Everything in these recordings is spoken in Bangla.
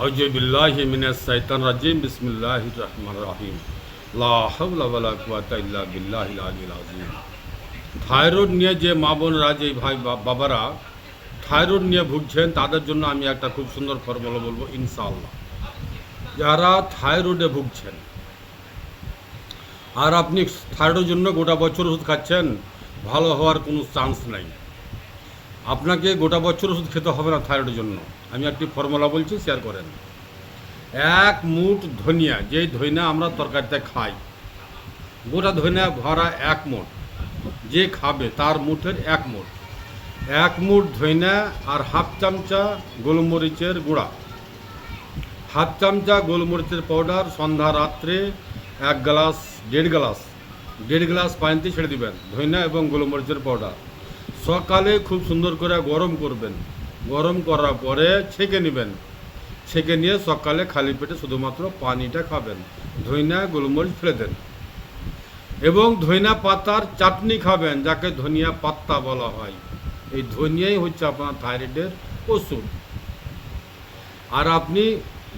আউযু বিল্লাহি মিনাশ শাইতানির রাজিম বিসমিল্লাহির রহমানির রহিম লা হাওলা ওয়ালা কুওয়াতা ইল্লা বিল্লাহিল আলিয়্যিল আযীম। থাইরয়েড নিয়ে যে মা বোনরা, যে ভাই বাবারা থাইরয়েড নিয়ে ভুগছেন, তাদের জন্য আমি একটা খুব সুন্দর ফর্মুলা বলবো ইনশাআল্লাহ। যারা থাইরয়েডে ভুগছেন আর আপনি থাইরয়েডের জন্য গোটা বছর ওষুধ খাচ্ছেন, ভালো হওয়ার কোনো চান্স নাই। আপনাকে গোটা বছর ওষুধ খেতে হবে না থাইরয়েডের জন্য। আমি একটি ফর্মুলা বলছি, শেয়ার করেন। এক মুঠ ধনিয়া, যেই ধনিয়া আমরা তরকারিতে খাই, গোটা ধনিয়া ভরা এক মুঠ, যে খাবে তার মুঠের এক মুঠ ধনিয়া আর হাফ চামচা গোলমরিচের গুঁড়া, হাফ চামচা গোলমরিচের পাউডার, সন্ধ্যা রাত্রে দেড় গ্লাস পানিতে ছেড়ে দিবেন ধনিয়া এবং গোলমরিচের পাউডার। সকালে খুব সুন্দর করে গরম করবেন, গরম করার পরে ছেঁকে নেবেন, ছেঁকে নিয়ে সকালে খালি পেটে শুধুমাত্র পানিটা খাবেন, ধনিয়া গোলমরিচ ফেলে দেন। এবং ধনিয়া পাতার চাটনি খাবেন, যাকে ধনিয়া পাত্তা বলা হয়। এই ধনিয়াই হচ্ছে আপনার থাইরয়েডের ওষুধ। আর আপনি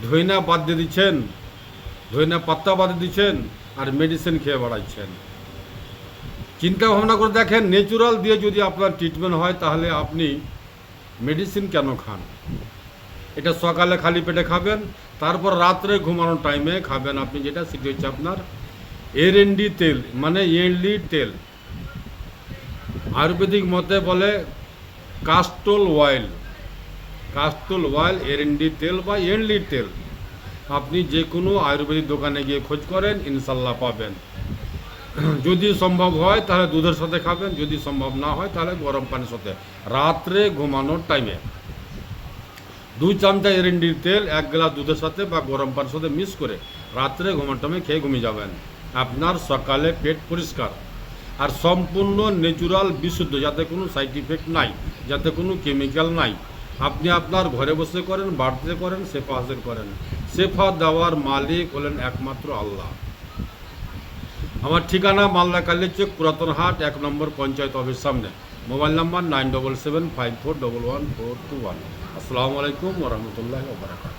ধনিয়া বাদ দিয়ে দিচ্ছেন, ধনিয়া পাত্তা বাদ দিচ্ছেন আর মেডিসিন খেয়ে বাড়াচ্ছেন। চিন্তা ভাবনা করে দেখেন, ন্যাচুরাল দিয়ে যদি আপনার ট্রিটমেন্ট হয়, তাহলে আপনি মেডিসিন কেন খান? এটা সকালে খালি পেটে খাবেন, তারপর রাত্রে ঘুমানোর টাইমে খাবেন আপনি, যেটা সেটি হচ্ছে আপনার এরএনডি তেল, মানে এনলি তেল। আয়ুর্বেদিক মতে বলে কাস্টল অয়েল, এরএনডি তেল বা এনলি তেল। আপনি যে কোনো আয়ুর্বেদিক দোকানে গিয়ে খোঁজ করেন, ইনশাল্লাহ পাবেন। যদি সম্ভব হয় তাহলে দুধের সাথে খাবেন, যদি সম্ভব না হয় তাহলে গরম পানির সাথে রাত্রে ঘুমানোর টাইমে 2 চামচা এরএনডির তেল 1 গ্লাস দুধের সাথে বা গরম পানির সাথে মিক্স করে রাত্রে ঘুমানোর টাইমে খেয়ে ঘুমিয়ে যাবেন। আপনার সকালে পেট পরিষ্কার আর সম্পূর্ণ ন্যাচুরাল, বিশুদ্ধ, যাতে কোনো সাইড ইফেক্ট নাই, যাতে কোনো কেমিক্যাল নাই। আপনি আপনার ঘরে বসে করেন, বাড়িতে করেন, শেফা হাসিল করেন। শেফা দেওয়ার মালিক হলেন একমাত্র আল্লাহ। আমার ঠিকানা মালদা কালীচক, পুরাতন হাট, 1 নম্বর পঞ্চায়েত অফিস সামনে। Mobile number 9775411421। আসসালামু আলাইকুম ওয়া রাহমাতুল্লাহি ওয়া বারাকাতুহু।